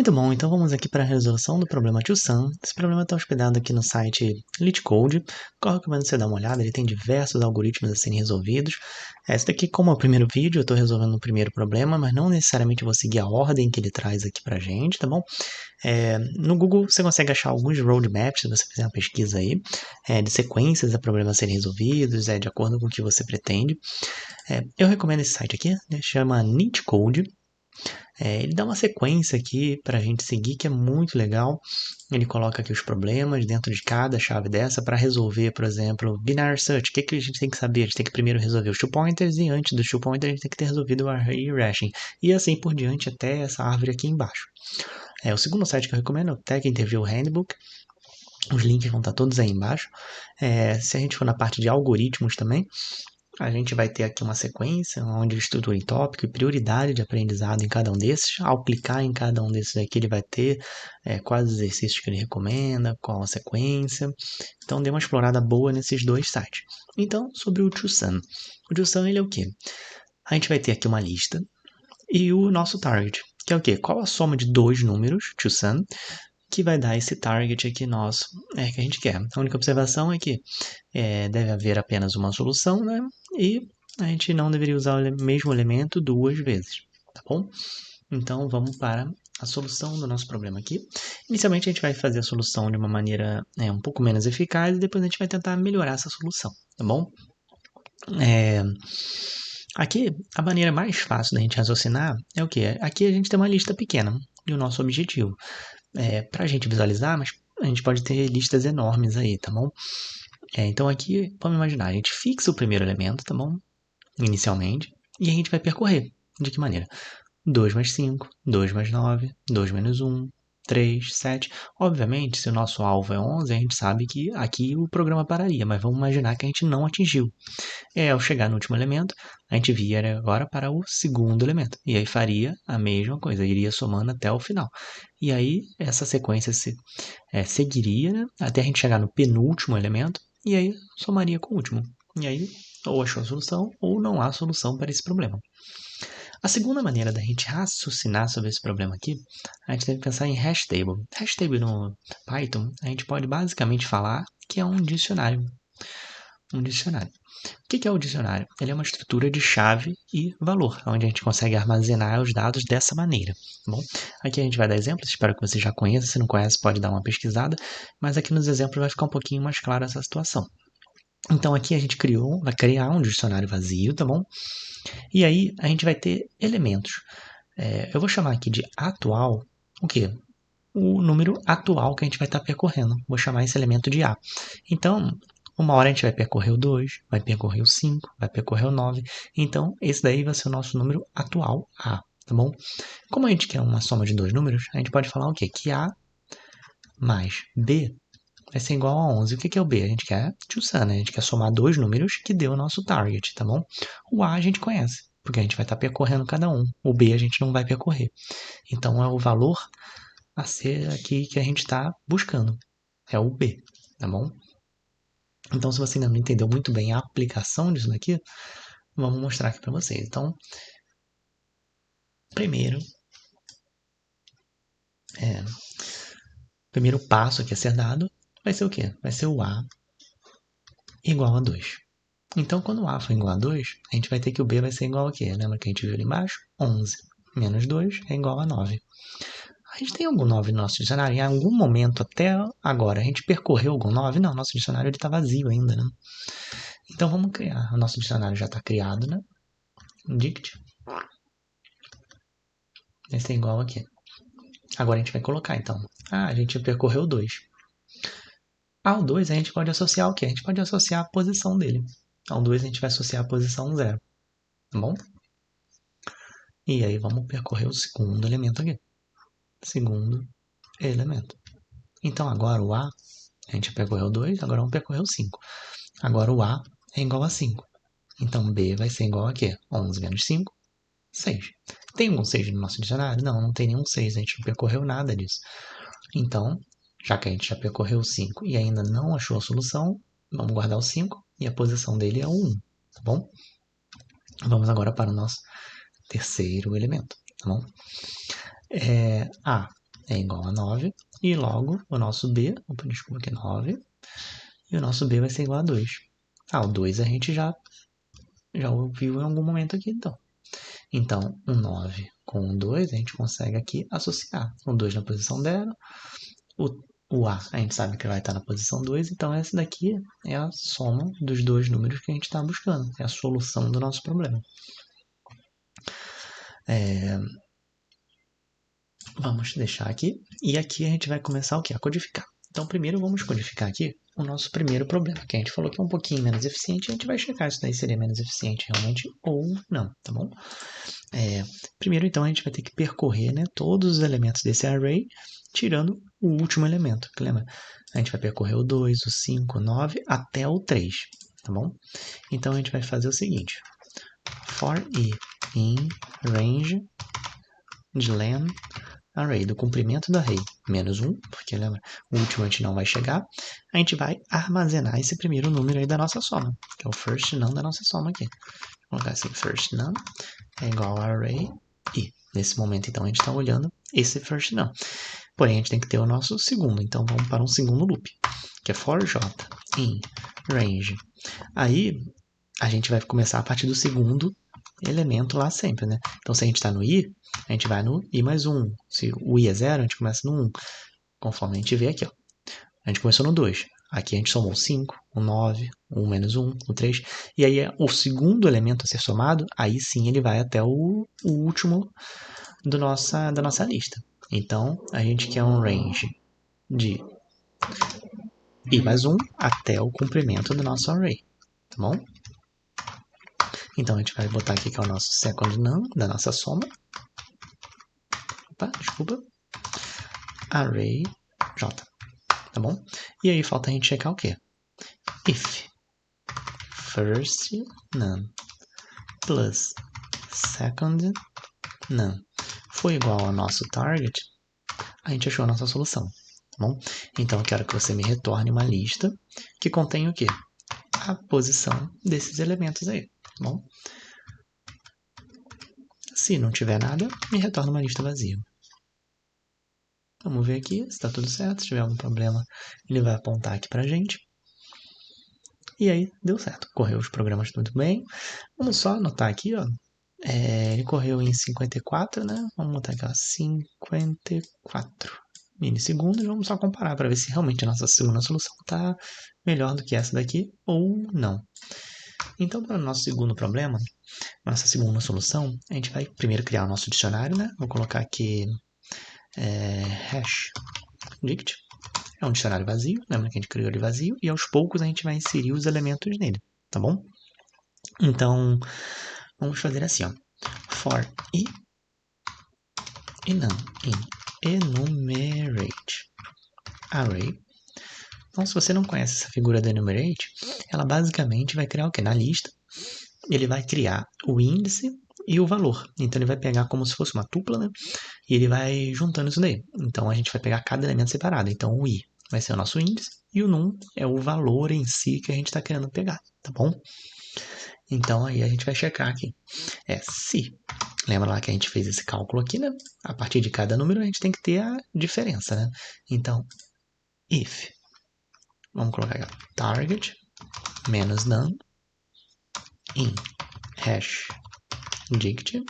Muito bom, então vamos aqui para a resolução do problema TwoSum. Esse problema está hospedado aqui no site LeetCode, qual eu recomendo você dar uma olhada, ele tem diversos algoritmos a serem resolvidos. Esse daqui, como é o primeiro vídeo, eu estou resolvendo o primeiro problema, mas não necessariamente vou seguir a ordem que ele traz aqui para a gente, tá bom? No Google você consegue achar alguns roadmaps, se você fizer uma pesquisa aí, de sequências a problemas serem resolvidos, de acordo com o que você pretende. Eu recomendo esse site aqui, chama LeetCode. Ele dá uma sequência aqui para a gente seguir, que é muito legal. Ele coloca aqui os problemas dentro de cada chave dessa para resolver, por exemplo, binary search. O que a gente tem que saber? A gente tem que primeiro resolver os two pointers e antes dos two pointers a gente tem que ter resolvido o array hashing. E assim por diante até essa árvore aqui embaixo. O segundo site que eu recomendo é o Tech Interview Handbook. Os links vão estar todos aí embaixo. Se a gente for na parte de algoritmos também, a gente vai ter aqui uma sequência onde ele estrutura em tópico e prioridade de aprendizado em cada um desses. Ao clicar em cada um desses aqui, ele vai ter quais os exercícios que ele recomenda, qual a sequência. Então, dê uma explorada boa nesses dois sites. Então, sobre o TwoSum. O TwoSum, ele é o quê? A gente vai ter aqui uma lista e o nosso target, que é o quê? Qual a soma de dois números, TwoSum, que vai dar esse target aqui nosso, que a gente quer. A única observação é que deve haver apenas uma solução, né? E a gente não deveria usar o mesmo elemento duas vezes, tá bom? Então vamos para a solução do nosso problema aqui. Inicialmente a gente vai fazer a solução de uma maneira um pouco menos eficaz e depois a gente vai tentar melhorar essa solução, tá bom? Aqui, a maneira mais fácil da gente raciocinar é o quê? Aqui a gente tem uma lista pequena e o nosso objetivo. Para a gente visualizar, mas a gente pode ter listas enormes aí, tá bom? Então aqui, vamos imaginar, a gente fixa o primeiro elemento, tá bom? Inicialmente, e a gente vai percorrer. De que maneira? 2 mais 5, 2 mais 9, 2 menos 1, 3, 7. Obviamente, se o nosso alvo é 11, a gente sabe que aqui o programa pararia, mas vamos imaginar que a gente não atingiu. Ao chegar no último elemento, a gente via agora para o segundo elemento. E aí faria a mesma coisa, iria somando até o final. E aí essa sequência seguiria, né, até a gente chegar no penúltimo elemento, e aí somaria com o último. E aí ou achou a solução ou não há solução para esse problema. A segunda maneira da gente raciocinar sobre esse problema aqui, a gente deve pensar em hash table. Hash table no Python, a gente pode basicamente falar que é um dicionário. Um dicionário. O que é o dicionário? Ele é uma estrutura de chave e valor, onde a gente consegue armazenar os dados dessa maneira. Tá bom? Aqui a gente vai dar exemplos, espero que você já conheça. Se não conhece, pode dar uma pesquisada, mas aqui nos exemplos vai ficar um pouquinho mais clara essa situação. Então aqui a gente vai criar um dicionário vazio, tá bom? E aí a gente vai ter elementos. Eu vou chamar aqui de atual, o quê? O número atual que a gente vai estar percorrendo. Vou chamar esse elemento de A. Então, uma hora a gente vai percorrer o 2, vai percorrer o 5, vai percorrer o 9. Então, esse daí vai ser o nosso número atual A, tá bom? Como a gente quer uma soma de dois números, a gente pode falar o quê? Que A mais B vai ser igual a 11. O que é o B? A gente quer TwoSum, né? A gente quer somar dois números que dê o nosso target, tá bom? O A a gente conhece, porque a gente vai estar percorrendo cada um. O B a gente não vai percorrer. Então, é o valor a ser aqui que a gente está buscando. É o B, tá bom? Então, se você ainda não entendeu muito bem a aplicação disso daqui, vamos mostrar aqui para vocês. Então, primeiro passo aqui a ser dado vai ser o quê? Vai ser o A igual a 2. Então, quando o A for igual a 2, a gente vai ter que o B vai ser igual a quê? Lembra que a gente viu ali embaixo? 11 menos 2 é igual a 9. A gente tem algum 9 no nosso dicionário? Em algum momento até agora, a gente percorreu algum 9? Não, nosso dicionário está vazio ainda, né? Então, vamos criar. O nosso dicionário já está criado, né? Dict. Vai ser igual aqui. Agora a gente vai colocar, então. A gente percorreu 2. Ao 2 a gente pode associar o quê? A gente pode associar a posição dele. Ao 2 a gente vai associar a posição 0. Tá bom? E aí vamos percorrer o segundo elemento aqui. Segundo elemento. Então agora o A, a gente percorreu o 2, agora vamos percorrer o 5. Agora o A é igual a 5. Então B vai ser igual a quê? 11 menos 5, 6. Tem algum 6 no nosso dicionário? Não, não tem nenhum 6. A gente não percorreu nada disso. Então, já que a gente já percorreu o 5 e ainda não achou a solução, vamos guardar o 5 e a posição dele é o 1, tá bom? Vamos agora para o nosso terceiro elemento, tá bom? é igual a 9, e logo o nosso B, opa, desculpa aqui, 9, e o nosso B vai ser igual a 2. O 2 a gente já ouviu em algum momento aqui, então. Então, o 9 com o 2 a gente consegue aqui associar. O 2 na posição 0, o A a gente sabe que vai estar na posição 2, então essa daqui é a soma dos dois números que a gente está buscando, é a solução do nosso problema. Vamos deixar aqui, e aqui a gente vai começar o quê? A codificar. Então, primeiro vamos codificar aqui o nosso primeiro problema, que a gente falou que é um pouquinho menos eficiente, a gente vai checar se daí seria menos eficiente realmente ou não, tá bom? Primeiro, então, a gente vai ter que percorrer, né, todos os elementos desse array, tirando o último elemento, que lembra? A gente vai percorrer o 2, o 5, o 9, até o 3, tá bom? Então, a gente vai fazer o seguinte, for i in range de len array, do comprimento do array, menos 1, porque lembra, o último a gente não vai chegar, a gente vai armazenar esse primeiro número aí da nossa soma, que é o first num da nossa soma aqui. Vou colocar assim, first num é igual a array i. Nesse momento, então, a gente está olhando esse first num. Porém, a gente tem que ter o nosso segundo, então vamos para um segundo loop, que é for j in range. Aí, a gente vai começar a partir do segundo elemento lá sempre, né? Então, se a gente está no i, a gente vai no i mais 1. Se o i é 0, a gente começa no 1. Conforme a gente vê aqui, ó. A gente começou no 2. Aqui a gente somou o 5, o 9, o 1 menos 1, o 3. E aí o segundo elemento a ser somado, aí sim ele vai até o último da nossa lista. Então, a gente quer um range de i mais 1 até o comprimento do nosso array. Tá bom? Então, a gente vai botar aqui que é o nosso second num da nossa soma. Opa, desculpa. Array j. Tá bom? E aí falta a gente checar o quê? If first num plus second num for igual ao nosso target, a gente achou a nossa solução. Tá bom? Então eu quero que você me retorne uma lista que contém o quê? A posição desses elementos aí. Tá bom? Se não tiver nada, me retorna uma lista vazia. Vamos ver aqui se está tudo certo. Se tiver algum problema, ele vai apontar aqui pra gente. E aí, deu certo. Correu os programas muito bem. Vamos só anotar aqui, ó. Ele correu em 54, né? Vamos botar aqui, ó, 54 milissegundos. Vamos só comparar para ver se realmente a nossa segunda solução está melhor do que essa daqui ou não. Então, para o nosso segundo problema, nossa segunda solução, a gente vai primeiro criar o nosso dicionário, né? Vou colocar aqui hash dict. É um dicionário vazio, lembra que a gente criou ele vazio, e aos poucos a gente vai inserir os elementos nele, tá bom? Então, vamos fazer assim, ó. For i num in enumerate array. Então, se você não conhece essa figura do enumerate, ela basicamente vai criar o quê? Na lista, ele vai criar o índice e o valor. Então, ele vai pegar como se fosse uma tupla, né? E ele vai juntando isso daí. Então, a gente vai pegar cada elemento separado. Então, o i vai ser o nosso índice e o num é o valor em si que a gente está querendo pegar, tá bom? Então, aí a gente vai checar aqui. Se. Lembra lá que a gente fez esse cálculo aqui, né? A partir de cada número a gente tem que ter a diferença, né? Então, if. Vamos colocar aqui, target menos num in hash dict.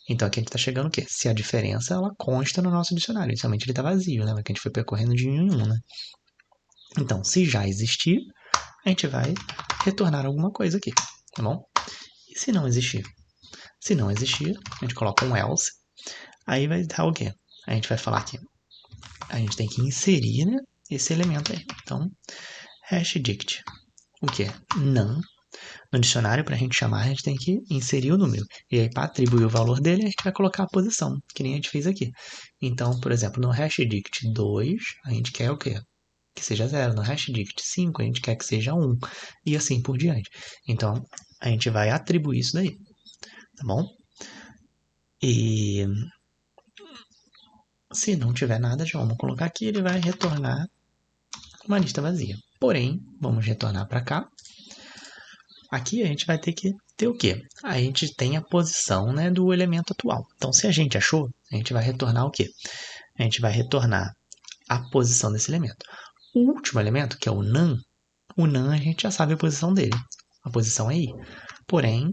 Então aqui a gente está chegando o quê? Se a diferença ela consta no nosso dicionário. Inicialmente ele está vazio, lembra que a gente foi percorrendo de 1 em 1, né? Então, se já existir, a gente vai retornar alguma coisa aqui, tá bom? E se não existir? Se não existir, a gente coloca um else. Aí vai dar o quê? A gente vai falar que a gente tem que inserir, né, esse elemento aí. Então, hash dict. O que? Num. No dicionário, para a gente chamar, a gente tem que inserir o número. E aí, para atribuir o valor dele, a gente vai colocar a posição, que nem a gente fez aqui. Então, por exemplo, no hashdict 2, a gente quer o quê? Que seja 0. No hashdict 5, a gente quer que seja 1. E assim por diante. Então, a gente vai atribuir isso daí. Tá bom? E se não tiver nada, já vamos colocar aqui, ele vai retornar uma lista vazia. Porém, vamos retornar para cá. Aqui a gente vai ter que ter o quê? A gente tem a posição, né, do elemento atual. Então, se a gente achou, a gente vai retornar o quê? a gente vai retornar a posição desse elemento. O último elemento, que é o none a gente já sabe a posição dele. A posição é i. Porém,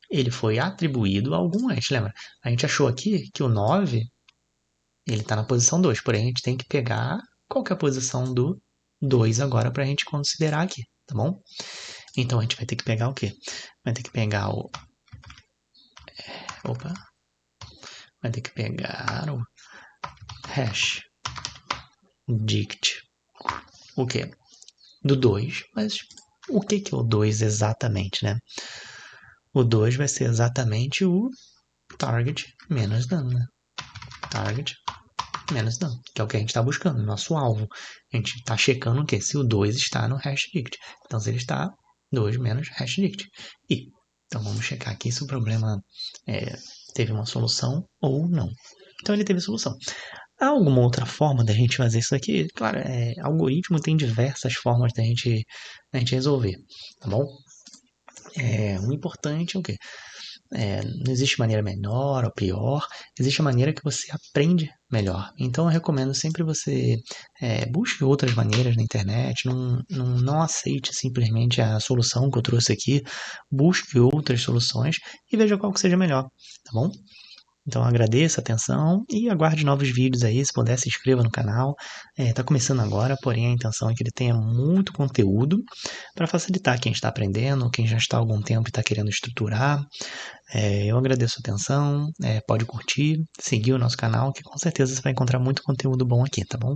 ele foi atribuído a algum antes, lembra? A gente achou aqui que o 9, ele está na posição 2, porém a gente tem que pegar qual que é a posição do 2 agora para a gente considerar aqui, tá bom? Então a gente vai ter que pegar o quê? Vai ter que pegar o... Opa! Vai ter que pegar o hash dict. O quê? Do 2, mas o que é o 2 exatamente, né? O 2 vai ser exatamente o target menos dano, né? Target menos dano, que é o que a gente está buscando, nosso alvo. A gente está checando o quê? Se o 2 está no hash dict. Então, se ele está, 2 menos hash dict. E, então, vamos checar aqui se o problema teve uma solução ou não. Então, ele teve solução. Há alguma outra forma da gente fazer isso aqui? Claro, algoritmo tem diversas formas da gente resolver, tá bom? O importante é o quê? Não existe maneira melhor ou pior, existe a maneira que você aprende melhor. Então eu recomendo sempre você busque outras maneiras na internet, não aceite simplesmente a solução que eu trouxe aqui, busque outras soluções e veja qual que seja melhor, tá bom? Então agradeço a atenção e aguarde novos vídeos aí, se puder se inscreva no canal. Tá começando agora, porém a intenção é que ele tenha muito conteúdo para facilitar quem está aprendendo, quem já está há algum tempo e está querendo estruturar. Eu agradeço a atenção, pode curtir, seguir o nosso canal, que com certeza você vai encontrar muito conteúdo bom aqui, tá bom?